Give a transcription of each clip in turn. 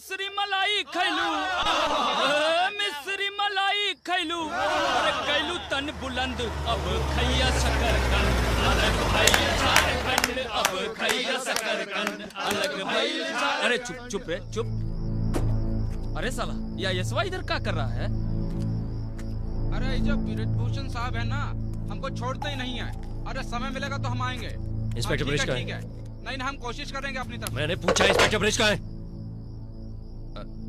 मिस्री मलाई खैलू मिस्री मलाई खैलू अरे कैलू तन बुलंद अब खैया शकरकंद अलग भइल झारखंड अब खैया शकरकंद अलग भइल। अरे चुप चुप रे चुप। अरे साला या यशवा इधर क्या कर रहा है? अरे जो ब्रिजभूषण साहब है ना, हमको छोड़ते ही नहीं है। अरे समय मिलेगा तो हम आएंगे। इंस्पेक्टर ब्रिज का है? ठीक है, नहीं हम कोशिश करेंगे अपनी तरफ। मैंने पूछा इंस्पेक्टर ब्रिज का है?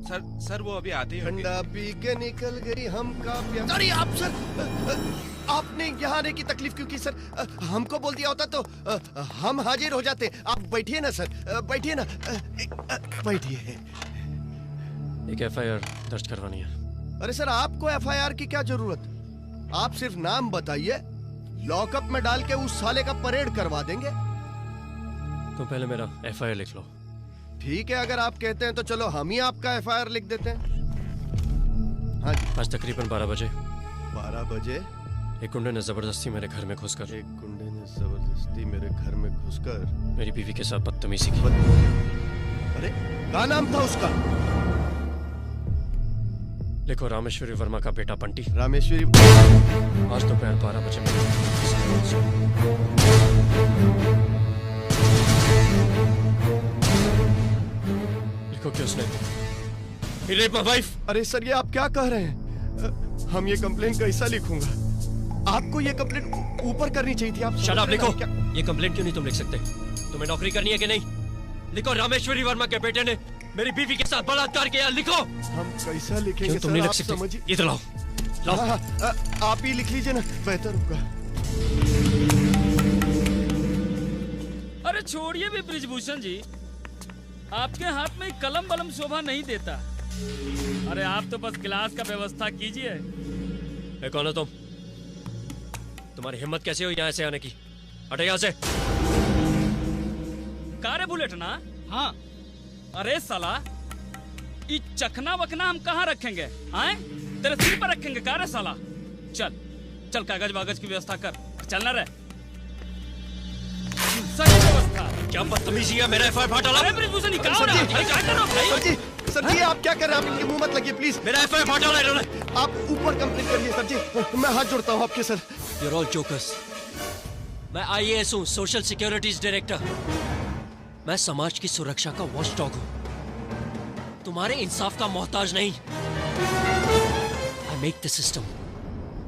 सर वो अभी आते ही होंगे। ठंडा पी के निकल गई हमका प्यार। अरे आप सर, आपने यहाँ आने की तकलीफ क्यों की सर? हमको बोल दिया होता तो हम हाजिर हो जाते। आप बैठिए ना सर, बैठिए ना, बैठिए। एक एफआईआर दर्ज करवानी है। अरे सर आपको एफआईआर की क्या जरूरत? आप सिर्फ नाम बताइए, लॉकअप में डाल के उस साले का परेड करवा देंगे। तुम पहले मेरा एफआईआर लिख लो। ठीक है, अगर आप कहते हैं तो चलो हम ही आपका एफआईआर लिख देते हैं। हाँ जी। आज तकरीबन 12 बजे 12 बजे एक गुंडे ने जबरदस्ती मेरे घर में घुसकर मेरे घर में घुसकर मेरी बीवी के साथ बदतमीजी की। अरे क्या नाम था उसका? लिखो रामेश्वरी वर्मा का बेटा बंटी। रामेश्वरी। आज दोपहर 12 बजे लिखो कि उसने He raped my wife। अरे सर ये आप क्या कह रहे हैं? हम ये कंप्लेन कैसा लिखूंगा? आपको ये कंप्लेन ऊपर करनी चाहिए थी। आप शट अप। लिखो। ये कंप्लेंट क्यों नहीं तुम लिख सकते? तुम्हें नौकरी करनी है कि नहीं? लिखो रामेश्वरी वर्मा के बेटे ने मेरी बीवी के साथ बलात्कार किया। लिखो। हम कैसा लिखेंगे? तुम नहीं लिख सकते? इधर लाओ। लाओ। आप ही लिख लीजिए ना, बेहतर होगा। अरे छोड़िए भी ब्रिजभूषण जी, आपके हाथ में कलम बलम शोभा नहीं देता। अरे आप तो बस गिलास का व्यवस्था कीजिए। कौन हो तुम? तुम्हारी हिम्मत कैसे हुई यहाँ से आने की? हटे यहाँ से। कारे बुलेट ना? हाँ। अरे साला, ये चखना वखना हम कहाँ रखेंगे? आए तेरे सिर पर रखेंगे कारे साला? चल चल कागज वागज की व्यवस्था कर, चलना रे। सही व्यवस्था। क्या बदतमीजी है? मेरा एफआईआर फाड़ डाला। अरे ब्रिजभूषण जी, क्या हो रहा है? अरे क्या कर रहे हो भाई? सर जी आप क्या कर रहे हैं? आप इनके मुंह मत लगिए प्लीज। मेरा एफआईआर फाड़ डाला इन्होंने। आप ऊपर कंप्लेंट करिए सर जी, मैं हाथ जोड़ता हूँ आपके सर। You're all jokers। मैं आईएएस हूँ, सोशल सिक्योरिटीज डायरेक्टर। मैं समाज की सुरक्षा का वॉचडॉग हूँ, तुम्हारे इंसाफ का मोहताज नहीं। I make the system,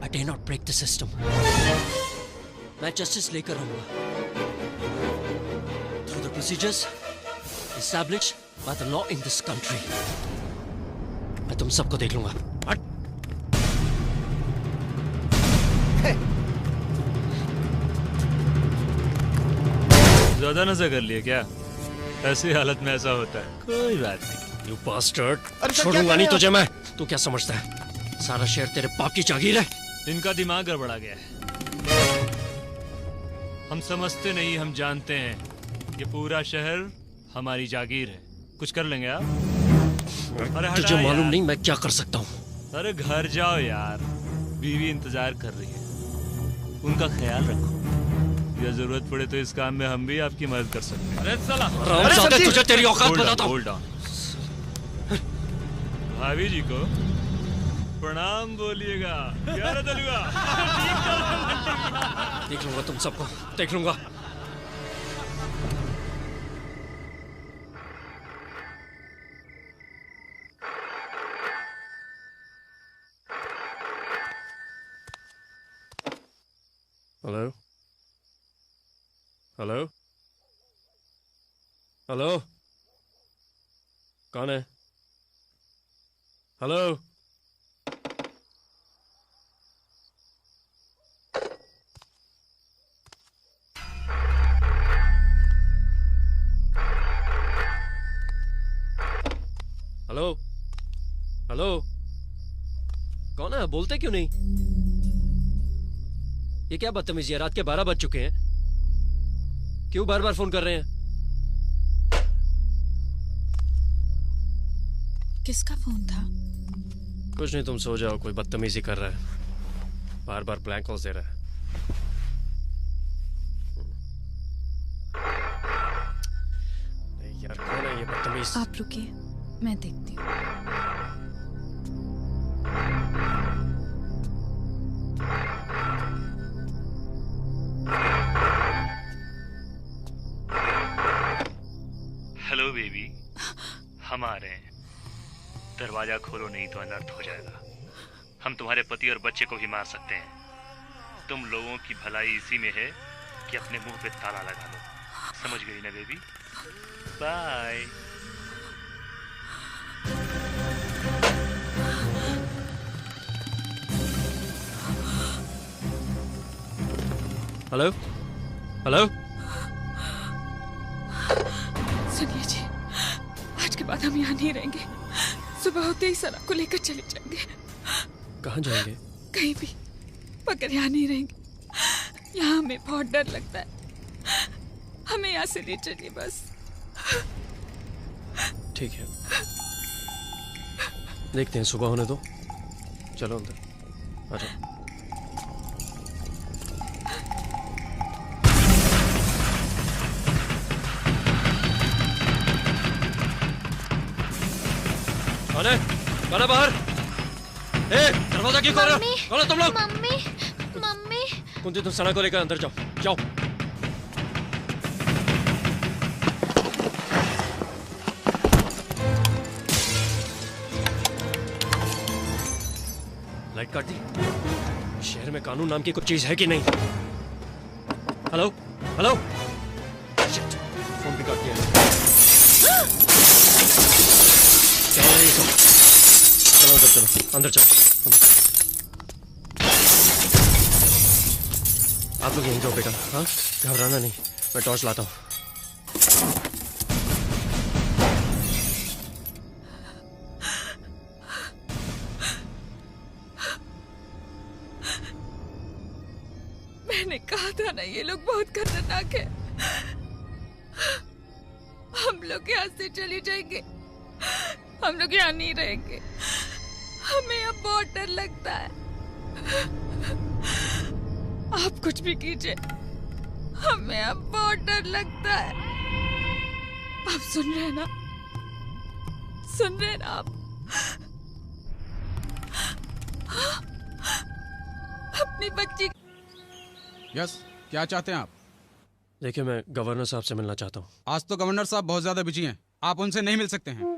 I dare not break the system। मैं जस्टिस लेकर आऊंगा through the procedures established by the law in this country। मैं तुम सबको देख लूंगा। ज्यादा नशा कर लिए क्या? ऐसी हालत में ऐसा होता है। कोई बात नहीं। You bastard। छोड़ूंगा नहीं तुझे मैं। तू क्या समझता है सारा शहर तेरे बाप की जागीर है? इनका दिमाग गड़बड़ा गया है। हम समझते नहीं, हम जानते हैं। ये पूरा शहर हमारी जागीर है। कुछ कर लेंगे आप? अरे तुझे मालूम नहीं मैं क्या कर सकता हूँ? अरे घर जाओ यार, बीवी इंतजार कर रही है, उनका ख्याल रखो। या जरूरत पड़े तो इस काम में हम भी आपकी मदद कर सकते हैं। अरे साला, अरे तुझे तेरी औकात बताता हूँ। Hold on. भाभी जी को प्रणाम बोलिएगा। क्या रे दलुआ? देख लूंगा तुम सबको, देख लूंगा। हेलो हेलो हेलो, कौन है? हेलो हेलो हेलो, कौन है? बोलते क्यों नहीं? ये क्या बदतमीजी है? रात के 12 बज चुके हैं, क्यों बार बार फोन कर रहे हैं? किसका फोन था? कुछ नहीं, तुम सो जाओ। कोई बदतमीजी कर रहा है, बार बार ब्लैंक कॉल्स दे रहा है। यार कौन है ये बदतमीज? आप रुकिए। मैं देखती हूँ। हेलो बेबी, हम आ रहे हैं। दरवाजा खोलो नहीं तो अनर्थ हो जाएगा। हम तुम्हारे पति और बच्चे को भी मार सकते हैं। तुम लोगों की भलाई इसी में है कि अपने मुंह पे ताला लगा लो। समझ गई ना बेबी? बाय। हेलो हेलो, सुनिए जी, आज के बाद हम यहाँ नहीं रहेंगे। सुबह होते ही सना को लेकर चले जाएंगे। कहाँ जाएंगे? कहीं भी, मगर यहाँ नहीं रहेंगे। यहाँ हमें बहुत डर लगता है। हमें यहाँ से ले चलिए बस। ठीक है, देखते हैं, सुबह होने दो। चलो अंदर आ जाओ। कौन है बाहर? दरवाजा क्यों खोल रहे हो? कौन है तुम लोग? मम्मी मम्मी कुंती, तुम सना को लेकर अंदर जाओ। जाओ। लाइट काट दी। शहर में कानून नाम की कुछ चीज है कि नहीं? हेलो हेलो, शिट, फोन भी काट दिया। क्या हो रहा है ये सब? चलो अंदर, चलो अंदर, चलो अंदर। आप लोग यहीं जाओ बेटा। हाँ, घबराना नहीं, मैं टॉर्च लाता हूँ। मैंने कहा था ना, ये लोग बहुत खतरनाक है। हम लोग यहाँ से चले जाएंगे। हम लोग यहाँ नहीं रहेंगे। हमें अब बहुत डर लगता है। आप कुछ भी कीजिए, हमें अब बहुत डर लगता है। आप सुन रहे हैं ना? सुन रहे हैं ना आप? अपनी बच्ची। यस, क्या चाहते हैं आप? देखिए, मैं गवर्नर साहब से मिलना चाहता हूँ। आज तो गवर्नर साहब बहुत ज्यादा बिजी हैं, आप उनसे नहीं मिल सकते हैं।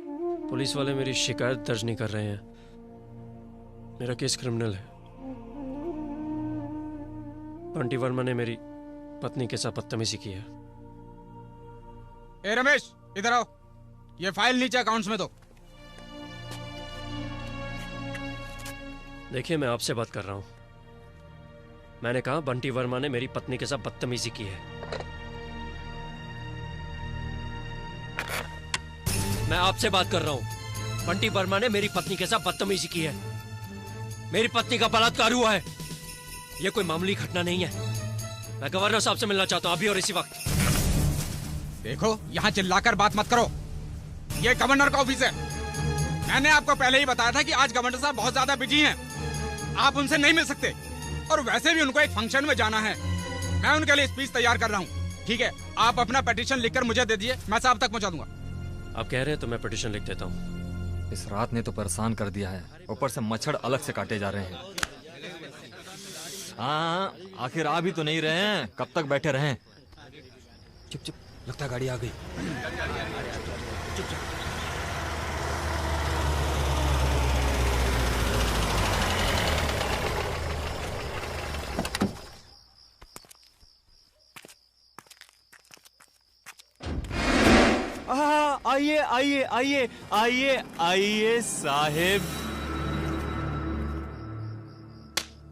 पुलिस वाले मेरी शिकायत दर्ज नहीं कर रहे हैं। मेरा केस क्रिमिनल है। बंटी वर्मा ने मेरी पत्नी के साथ बदतमीजी की है। ए रमेश, इधर आओ। ये फाइल नीचे अकाउंट्स में दो। देखिए, मैं आपसे बात कर रहा हूँ। मैंने कहा बंटी वर्मा ने मेरी पत्नी के साथ बदतमीजी की है। मैं आपसे बात कर रहा हूँ। बंटी वर्मा ने मेरी पत्नी के साथ बदतमीजी की है। मेरी पत्नी का बलात्कार हुआ है। यह कोई मामूली घटना नहीं है। मैं गवर्नर साहब से मिलना चाहता हूँ, अभी और इसी वक्त। देखो, यहाँ चिल्लाकर बात मत करो। ये गवर्नर का ऑफिस है। मैंने आपको पहले ही बताया था कि आज गवर्नर साहब बहुत ज्यादा बिजी हैं। आप उनसे नहीं मिल सकते। और वैसे भी उनको एक फंक्शन में जाना है। मैं उनके लिए स्पीच तैयार कर रहा हूँ। ठीक है, आप अपना पिटीशन लिखकर मुझे दे दिए, मैं साहब तक पहुँचा दूंगा। आप कह रहे हैं तो मैं पिटीशन लिख देता हूँ। इस रात ने तो परेशान कर दिया है, ऊपर से मच्छर अलग से काटे जा रहे हैं। हाँ, आखिर आ भी तो नहीं रहे हैं, कब तक बैठे रहें? चुप चुप, लगता है गाड़ी आ गई। चुप चुप। आइए आइए आइए आइए आइए साहेब।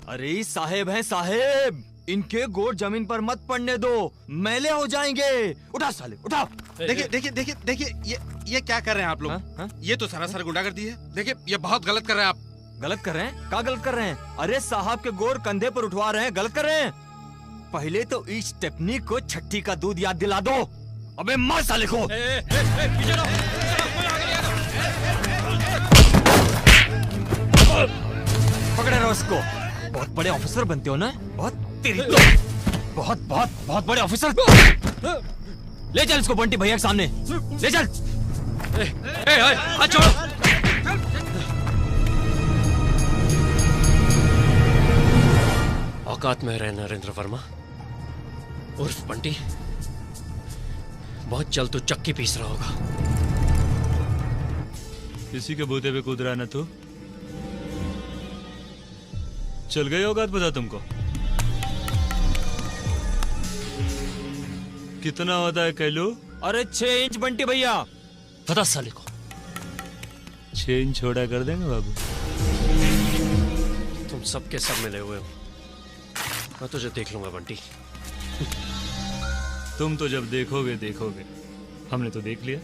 अरे साहेब हैं साहेब, इनके गोड़ जमीन पर मत पड़ने दो, मैले हो जाएंगे। उठा साले उठा। देखिए देखिए देखिए देखिए, ये क्या कर रहे हैं आप लोग? हाँ? ये तो सरासर गुंडागर्दी है। देखिए, ये बहुत गलत कर रहे हैं आप। गलत कर रहे हैं? क्या गलत कर रहे हैं? अरे साहब के गोड़ कंधे पर उठवा रहे हैं, गलत कर रहे हैं। पहले तो इस टेक्निक को छठी का दूध याद दिला दो। अबे मार साले को। पकड़े रहो इसको। बहुत बड़े ऑफिसर बनते हो ना? बहुत तेरी बहुत बहुत बहुत बड़े ऑफिसर। ले चल इसको बंटी भैया के सामने, ले चल। हाथ छोड़ो। औकात में रहे नरेंद्र वर्मा उर्फ बंटी, बहुत जल्द तू चक्की पीस रहा होगा। किसी के बूते पे कूद रहा ना तू? चल गई औकात पता तुमको? कितना होता है कैलू? अरे 6 इंच बंटी भैया। पता साले को 6 इंच छोड़ा कर देंगे बाबू। तुम सबके सब मिले हुए हो, मैं तुझे देख लूंगा बंटी। तुम तो जब देखोगे देखोगे, हमने तो देख लिया।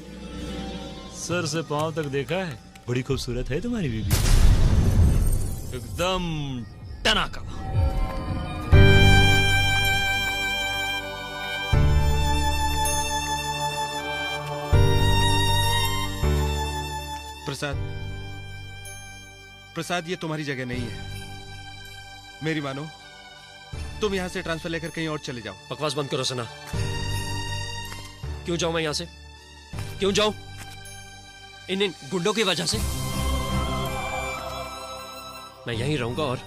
सर से पांव तक देखा है। बड़ी खूबसूरत है तुम्हारी बीबी, एकदम टनाका। प्रसाद, प्रसाद ये तुम्हारी जगह नहीं है। मेरी मानो, तुम यहां से ट्रांसफर लेकर कहीं और चले जाओ। बकवास बंद करो सना। क्यों जाऊं मैं यहां से? क्यों जाऊं? इन गुंडों की वजह से? मैं यहीं रहूंगा और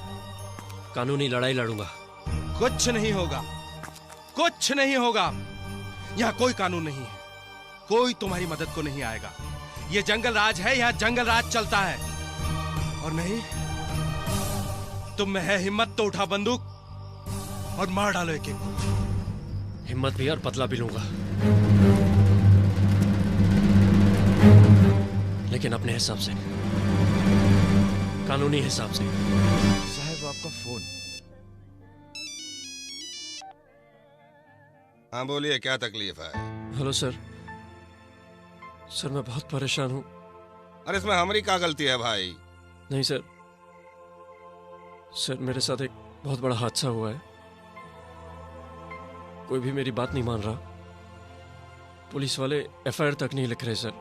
कानूनी लड़ाई लड़ूंगा। कुछ नहीं होगा, कुछ नहीं होगा। यहाँ कोई कानून नहीं है, कोई तुम्हारी मदद को नहीं आएगा। ये जंगल राज है, यहाँ जंगल राज चलता है। और नहीं, तुम में है हिम्मत तो उठा बंदूक और मार डालो एक एक को। हिम्मत भी और बदला भी लूंगा, लेकिन अपने हिसाब से, कानूनी हिसाब से। साहब आपका फोन। हाँ बोलिए, क्या तकलीफ है? Hello sir. सर मैं बहुत परेशान हूँ। अरे इसमें हमारी क्या गलती है भाई? नहीं सर, सर मेरे साथ एक बहुत बड़ा हादसा हुआ है। कोई भी मेरी बात नहीं मान रहा। पुलिस वाले एफआईआर तक नहीं लिख रहे सर।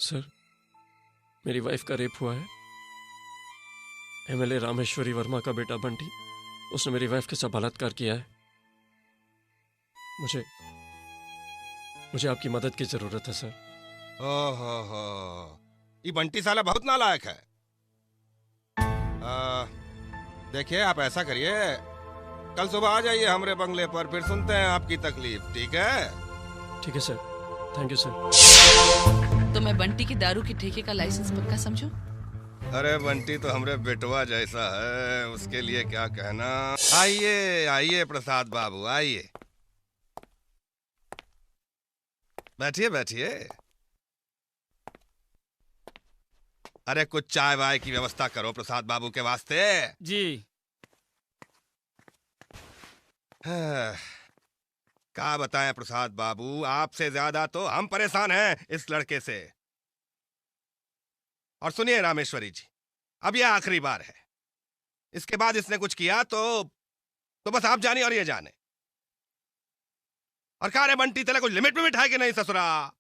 सर मेरी वाइफ का रेप हुआ है। एमएलए रामेश्वरी वर्मा का बेटा बंटी, उसने मेरी वाइफ के साथ बलात्कार किया है। मुझे आपकी मदद की जरूरत है सर। ओहो, ये बंटी साला बहुत नालायक है। देखिए आप ऐसा करिए, कल सुबह आ जाइए हमारे बंगले पर, फिर सुनते हैं आपकी तकलीफ। ठीक है? ठीक है सर, थैंक यू सर। तो मैं बंटी की दारू की ठेके का लाइसेंस पक्का समझूं? अरे बंटी तो हमरे बेटवा जैसा है, उसके लिए क्या कहना। आइए आइए प्रसाद बाबू, आइए बैठिए बैठिए। अरे कुछ चाय वाय की व्यवस्था करो प्रसाद बाबू के वास्ते। जी। क्या बताएं प्रसाद बाबू, आपसे ज्यादा तो हम परेशान हैं इस लड़के से। और सुनिए रामेश्वरी जी, अब यह आखिरी बार है। इसके बाद इसने कुछ किया तो बस आप जानिए और ये जाने। और कहा रे बंटी, तेरे कुछ लिमिट में बिठाए कि नहीं ससुरा?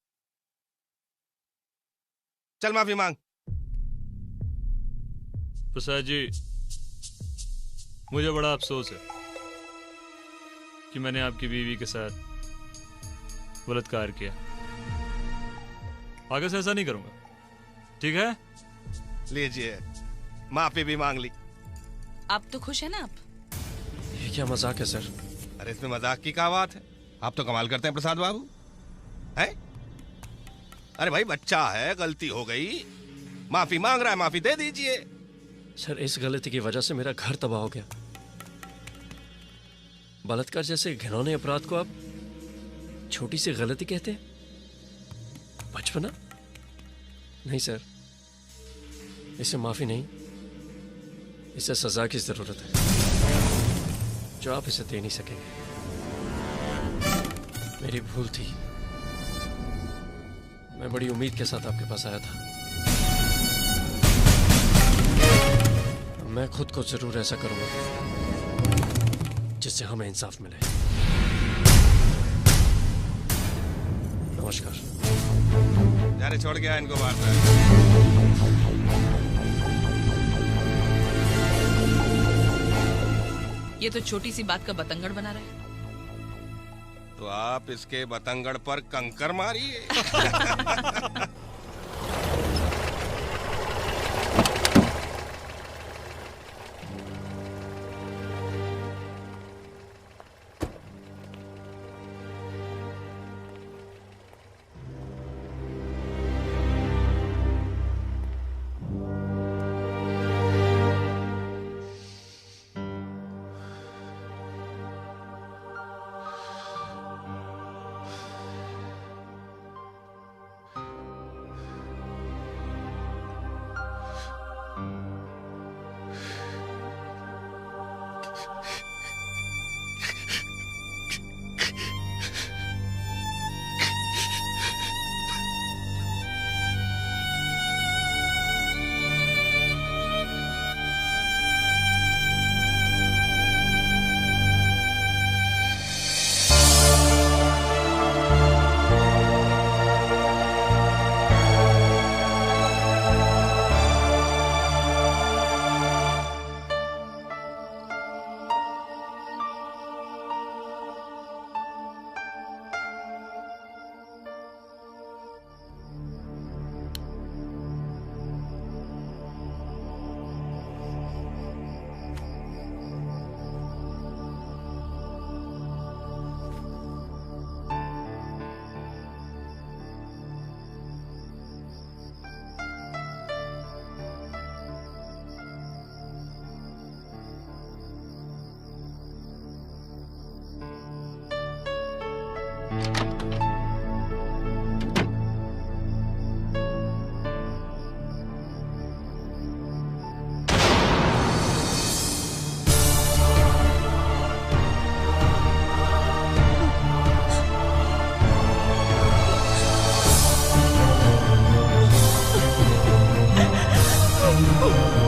चल माफी मांग। प्रसाद जी, मुझे बड़ा अफसोस है कि मैंने आपकी बीवी के साथ बलात्कार किया। आगे से ऐसा नहीं करूंगा, ठीक है? लीजिए, माफी भी मांग ली। आप तो खुश है ना? आप ये क्या मजाक है सर? अरे इसमें मजाक की क्या बात है? आप तो कमाल करते हैं प्रसाद बाबू, हैं? अरे भाई बच्चा है, गलती हो गई, माफी मांग रहा है, माफी दे दीजिए। सर इस गलती की वजह से मेरा घर तबाह हो गया। बलात्कार जैसे घिनौने अपराध को आप छोटी सी गलती कहते हैं? बचपना? नहीं सर, इसे माफी नहीं, इसे सजा की जरूरत है जो आप इसे दे नहीं सकेंगे। मेरी भूल थी, मैं बड़ी उम्मीद के साथ आपके पास आया था। मैं खुद को जरूर ऐसा करूंगा जिससे हमें इंसाफ मिले। नमस्कार। जाने छोड़ गया इनको बाहर। ये तो छोटी सी बात का बतंगड़ बना रहा है। तो आप इसके बतंगड़ पर कंकर मारिए। Oh